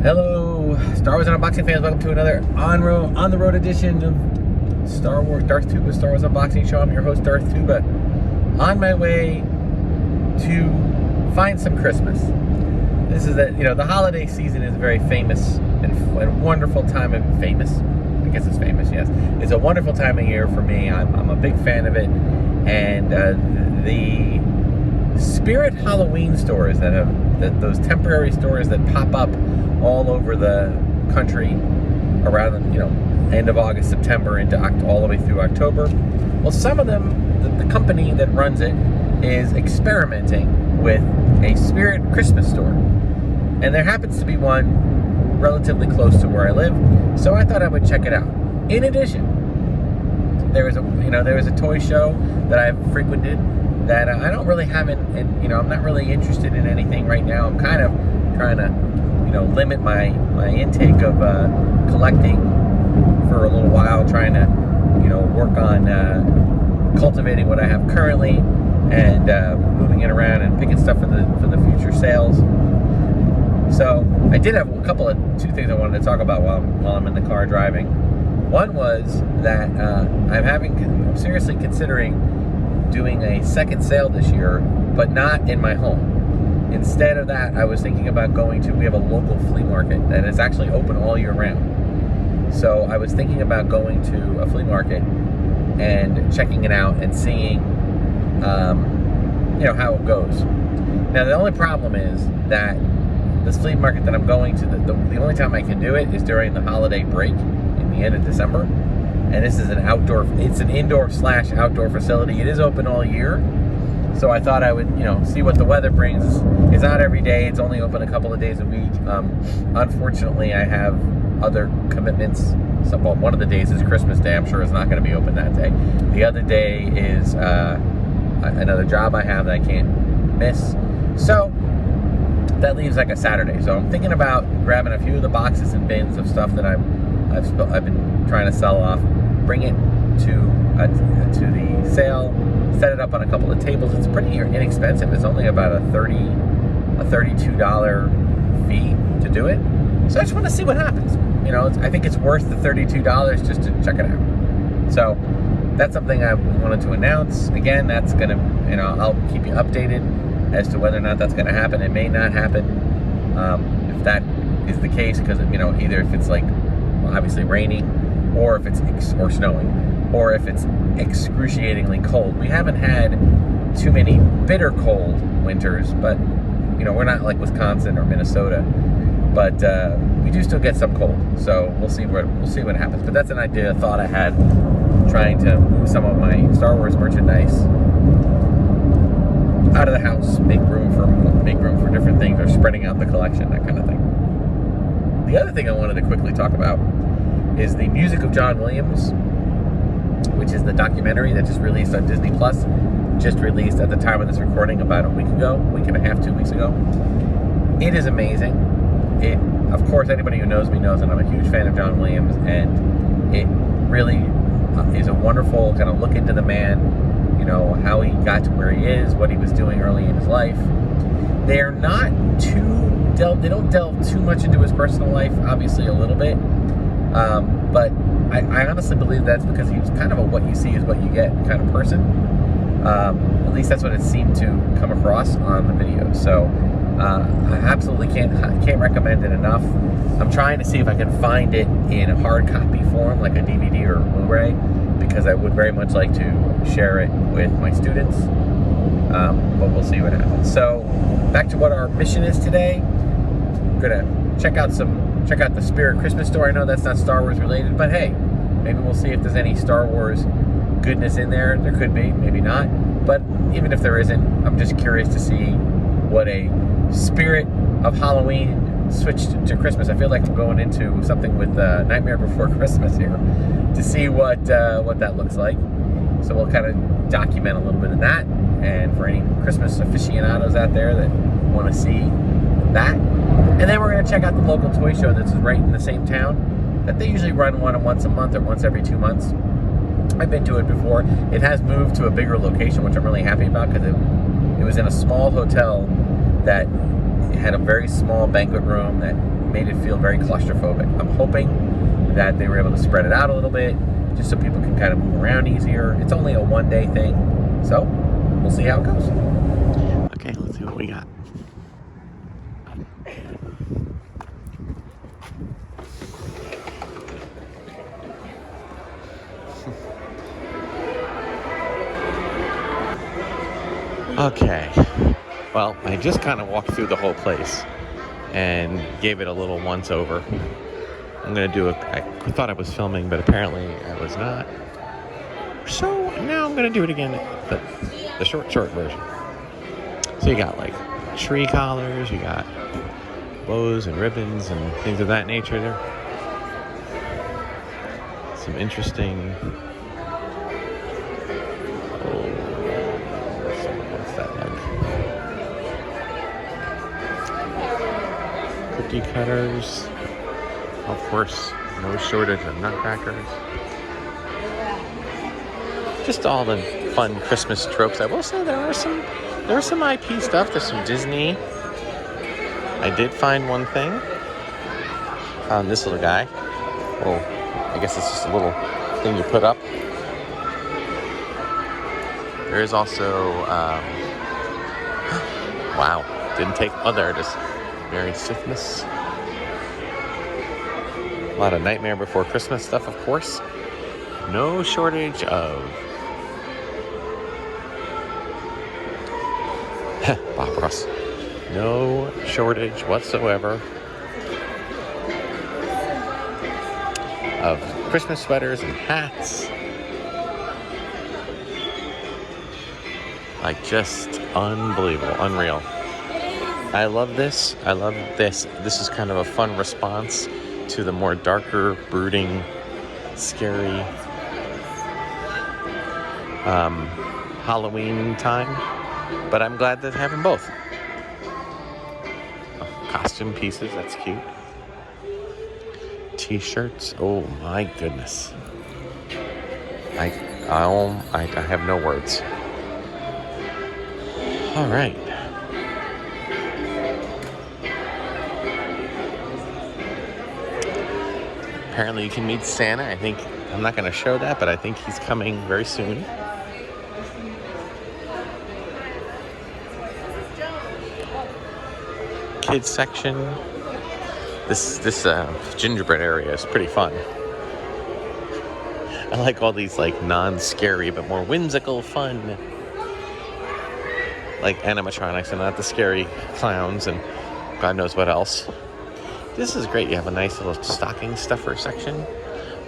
Hello, Star Wars and Unboxing fans. Welcome to another on the road edition of Star Wars Darth Tuba Star Wars Unboxing Show. I'm your host, Darth Tuba. On my way to find some Christmas. This is the holiday season is a very famous and wonderful time of famous. I guess it's famous. Yes, it's a wonderful time of year for me. I'm a big fan of it, and the Spirit Halloween stores those temporary stores that pop up all over the country around end of August, September into all the way through October. Well, some of them, the company that runs it is experimenting with a Spirit Christmas store, and there happens to be one relatively close to where I live, so I thought I would check it out. In addition, there was a toy show that I've frequented that I don't really have and I'm not really interested in anything right now. I'm kind of trying to limit my intake of collecting for a little while, trying to work on cultivating what I have currently and moving it around and picking stuff for the future sales. So I did have two things I wanted to talk about while I'm in the car driving. One was that I'm seriously considering doing a second sale this year, but not in my home. Instead of that, I was thinking about we have a local flea market that is actually open all year round. So I was thinking about going to a flea market and checking it out and seeing, how it goes. Now, the only problem is that this flea market that I'm going to, the only time I can do it is during the holiday break in the end of December. And this is an indoor/outdoor facility. It is open all year. So I thought I would, see what the weather brings. It's not every day. It's only open a couple of days a week. Unfortunately, I have other commitments. One of the days is Christmas Day. I'm sure it's not going to be open that day. The other day is another job I have that I can't miss. So that leaves like a Saturday. So I'm thinking about grabbing a few of the boxes and bins of stuff that I've been trying to sell off, bring it to the sale, set it up on a couple of tables. It's pretty inexpensive. It's only about a $32 fee to do it. So I just want to see what happens. I think it's worth the $32 just to check it out. So that's something I wanted to announce. Again, that's gonna, I'll keep you updated as to whether or not that's gonna happen. It may not happen. If that is the case, because either if it's obviously raining, or if it's or snowing, or if it's excruciatingly cold. We haven't had too many bitter cold winters, but we're not like Wisconsin or Minnesota, but we do still get some cold. So we'll see what happens. But that's an idea, a thought I had, trying to move some of my Star Wars merchandise out of the house, make room for different things, or spreading out the collection, that kind of thing. The other thing I wanted to quickly talk about is the Music of John Williams, which is the documentary that just released on Disney Plus. Just released at the time of this recording about a week and a half, 2 weeks ago. It is amazing. Of course, anybody who knows me knows that I'm a huge fan of John Williams, and it really is a wonderful kind of look into the man, how he got to where he is, what he was doing early in his life. They don't delve too much into his personal life, obviously a little bit, but I honestly believe that's because he was kind of a what you see is what you get kind of person. At least that's what it seemed to come across on the video. So I absolutely can't recommend it enough. I'm trying to see if I can find it in a hard copy form, like a DVD or a Blu-ray, because I would very much like to share it with my students. But we'll see what happens. So back to what our mission is today. I'm gonna check out the Spirit Christmas store. I know that's not Star Wars related, but hey, maybe we'll see if there's any Star Wars goodness in there. There could be, maybe not. But even if there isn't, I'm just curious to see what a Spirit of Halloween switched to Christmas. I feel like I'm going into something with Nightmare Before Christmas here to see what that looks like. So we'll kind of document a little bit of that. And for any Christmas aficionados out there that want to see that. And then we're going to check out the local toy show that's right in the same town that they usually run once a month or once every 2 months. I've been to it before. It has moved to a bigger location, which I'm really happy about, because it was in a small hotel that had a very small banquet room that made it feel very claustrophobic. I'm hoping that they were able to spread it out a little bit, just so people can kind of move around easier. It's only a one-day thing, so we'll see how it goes. Okay, let's see what we got. Okay, well, I just kind of walked through the whole place and gave it a little once over. I'm gonna do I thought I was filming, but apparently I was not. So now I'm gonna do it again, the short version. So you got like tree collars, you got bows and ribbons and things of that nature there. Some interesting, what's that like? Cookie cutters. Of course, no shortage of nutcrackers. Just all the fun Christmas tropes. I will say there are some IP stuff. There's some Disney. I did find one thing. Found this little guy. Oh, I guess it's just a little thing you put up. There is also, wow, didn't take, oh, there it is. Merry Sithmas. A lot of Nightmare Before Christmas stuff, of course. No shortage of Bob Ross. No shortage whatsoever of Christmas sweaters and hats. Like, just unbelievable, unreal. I love this. I love this. This is kind of a fun response to the more darker, brooding, scary Halloween time. But I'm glad to have them both. Oh, costume pieces, that's cute. T-shirts, oh my goodness. I have no words. All right. Apparently you can meet Santa. I'm not going to show that, but I think he's coming very soon. Kids section. This gingerbread area is pretty fun. I like all these like non-scary but more whimsical fun, like animatronics and not the scary clowns and God knows what else. This is great. You have a nice little stocking stuffer section.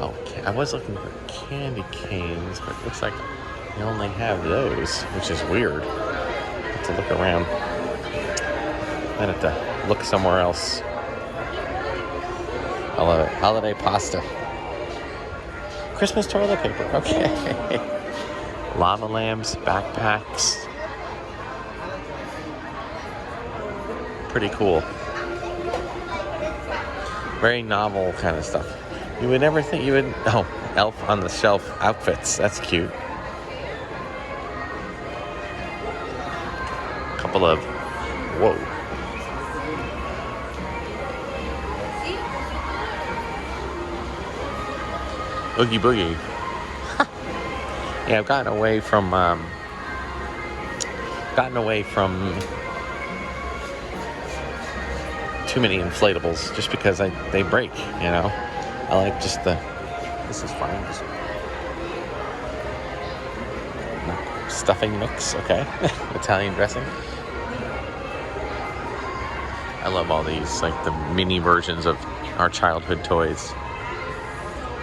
Oh, I was looking for candy canes, but it looks like you only have those, which is weird. I have to look around. I have to look somewhere else. I love it. Holiday pasta. Christmas toilet paper. Okay. Lava lamps, backpacks. Pretty cool. Very novel kind of stuff. You would never think you would... Oh, elf on the shelf outfits. That's cute. Couple of... Whoa. Oogie Boogie. Yeah, I've gotten away from too many inflatables just because they break, you know. I like just this is fine. Just stuffing mix, okay. Italian dressing. I love all these, like the mini versions of our childhood toys.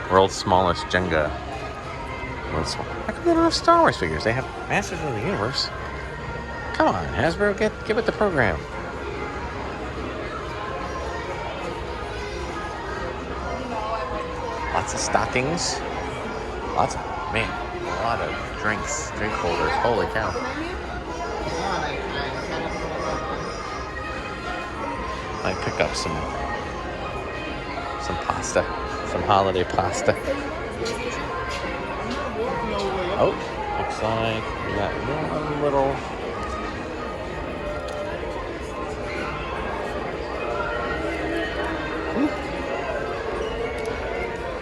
World's smallest Jenga. How come they don't have Star Wars figures? They have Masters of the Universe. Come on, Hasbro, get with the program. Lots of stockings. A lot of drinks, drink holders. Holy cow. I pick up some pasta. Some holiday pasta. Oh, looks like we got one little...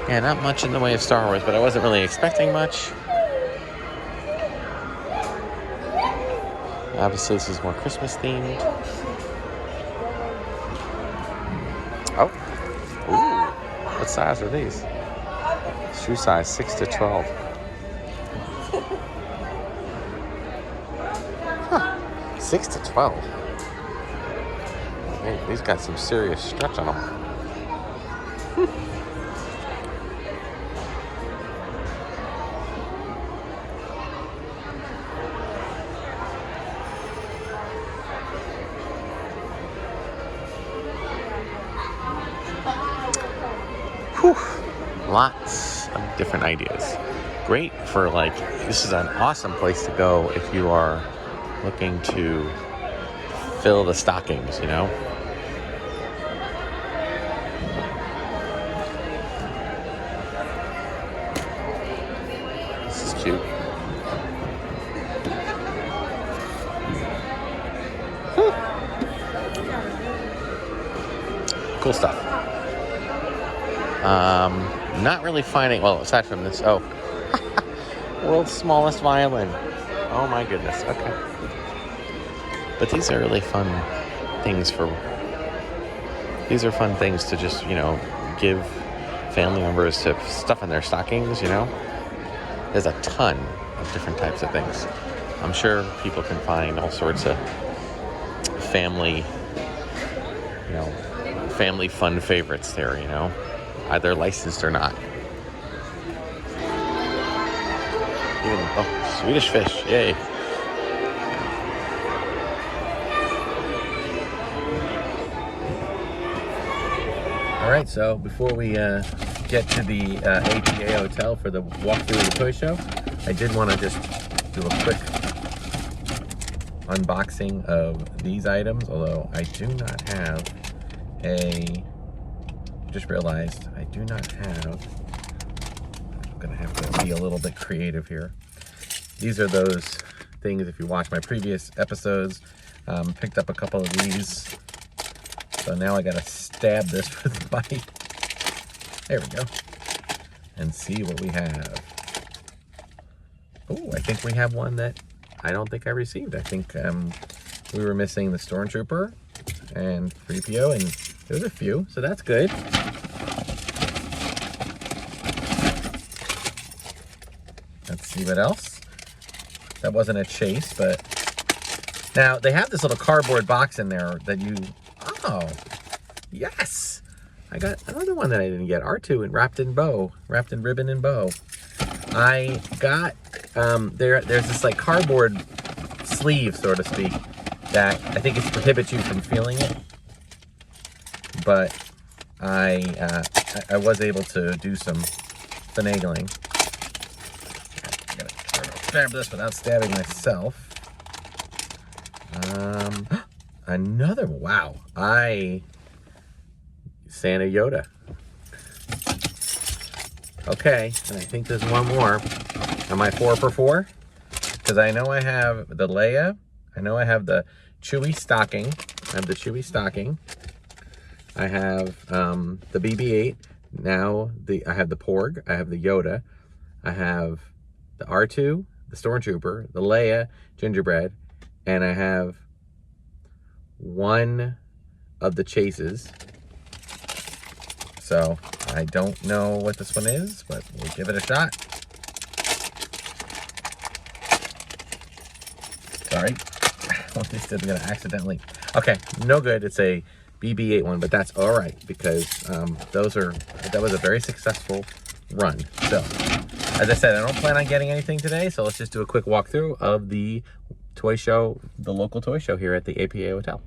Yeah, not much in the way of Star Wars, but I wasn't really expecting much. Obviously, this is more Christmas themed. Oh. Ooh. What size are these? Shoe size 6 to 12. Huh. 6 to 12. Hey, these got some serious stretch on them. Whew. Lots of different ideas. Great for, like, this is an awesome place to go if you are looking to fill the stockings, you know? This is cute. Cool stuff. Not really finding, well, aside from this, oh, world's smallest violin. Oh my goodness, okay. But these are really fun things these are fun things to just, you know, give family members to stuff in their stockings, you know. There's a ton of different types of things. I'm sure people can find all sorts of family fun favorites there, you know, either licensed or not. Even, oh, Swedish fish, yay. All right, so before we get to the APA Hotel for the walkthrough of the toy show, I did want to just do a quick unboxing of these items, although I do not have just realized I do not have, I'm gonna have to be a little bit creative here. These are those things, if you watch my previous episodes, picked up a couple of these. So now I gotta stab this with my, there we go, and see what we have. Oh, I think we have one that I don't think I received. I think we were missing the Stormtrooper and 3PO, and there's a few, so that's good. Let's see what else. That wasn't a chase, but now they have this little cardboard box in there that you, oh, yes. I got another one that I didn't get, R2 and wrapped in ribbon and bow. I got, there's this like cardboard sleeve, so to speak, that I think it prohibits you from feeling it. But I was able to do some finagling. I gotta try to grab this without stabbing myself. Another, wow. Santa Yoda. Okay, and I think there's one more. Am I 4 for 4? Because I know I have the Leia. I know I have the Chewie stocking. I have the Chewie stocking. I have the BB-8. Now I have the Porg. I have the Yoda. I have the R2, the Stormtrooper, the Leia gingerbread, and I have one of the chases. So I don't know what this one is, but we'll give it a shot. Sorry. This is gonna accidentally. Okay, no good. It's a BB-8 one, but that's all right because that was a very successful run. So, as I said, I don't plan on getting anything today, so let's just do a quick walkthrough of the toy show, the local toy show here at the APA Hotel.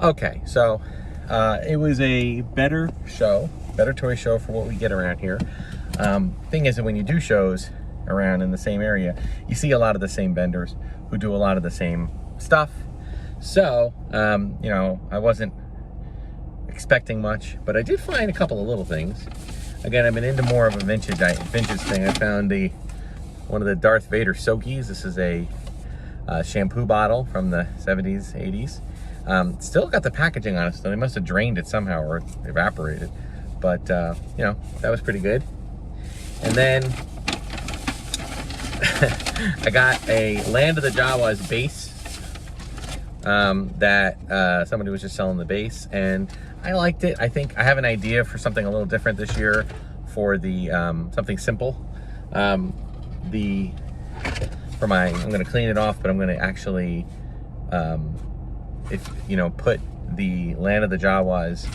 Okay, so it was a better toy show for what we get around here. Thing is that when you do shows around in the same area, you see a lot of the same vendors who do a lot of the same stuff. So, you know, I wasn't expecting much, but I did find a couple of little things. Again, I've been into more of a vintage thing. I found one of the Darth Vader Soakies. This is a shampoo bottle from the 70s, 80s. Still got the packaging on it, so they must have drained it somehow or evaporated. But, you know, that was pretty good. And then I got a Land of the Jawas base that somebody was just selling the base, and I liked it. I think I have an idea for something a little different this year for the something simple. I'm going to clean it off, but I'm going to actually put the Land of the Jawas,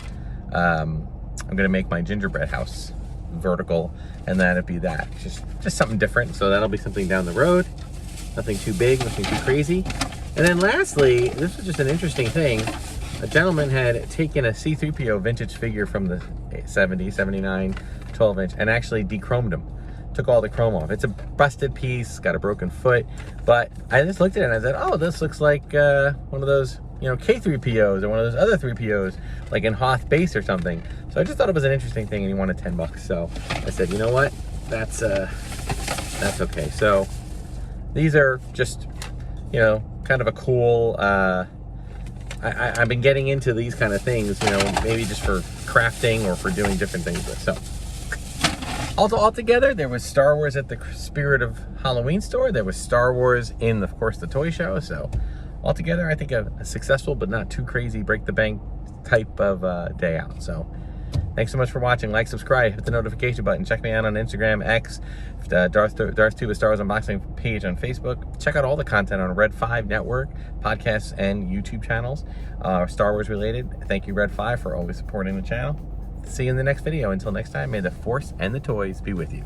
I'm gonna make my gingerbread house vertical, and that'd be that. Just something different. So that'll be something down the road. Nothing too big, nothing too crazy. And then lastly, this was just an interesting thing. A gentleman had taken a C-3PO vintage figure from the 70, 79, 12-inch, and actually de-chromed him. Took all the chrome off. It's a busted piece, got a broken foot, but I just looked at it and I said, oh, this looks like one of those, you know, K3POs or one of those other 3POs, like in Hoth Base or something. So I just thought it was an interesting thing, and he wanted $10. So I said, you know what, that's okay. So these are just, you know, kind of a cool, I've been getting into these kind of things, you know, maybe just for crafting or for doing different things with. So altogether, there was Star Wars at the Spirit of Halloween store. There was Star Wars in, of course, the toy show. So altogether, I think a successful but not too crazy break the bank type of day out. So thanks so much for watching. Like, subscribe, hit the notification button. Check me out on Instagram, X, Darth Tuba Star Wars Unboxing page on Facebook. Check out all the content on Red 5 Network, podcasts, and YouTube channels, Star Wars related. Thank you, Red 5, for always supporting the channel. See you in the next video. Until next time, may the Force and the toys be with you.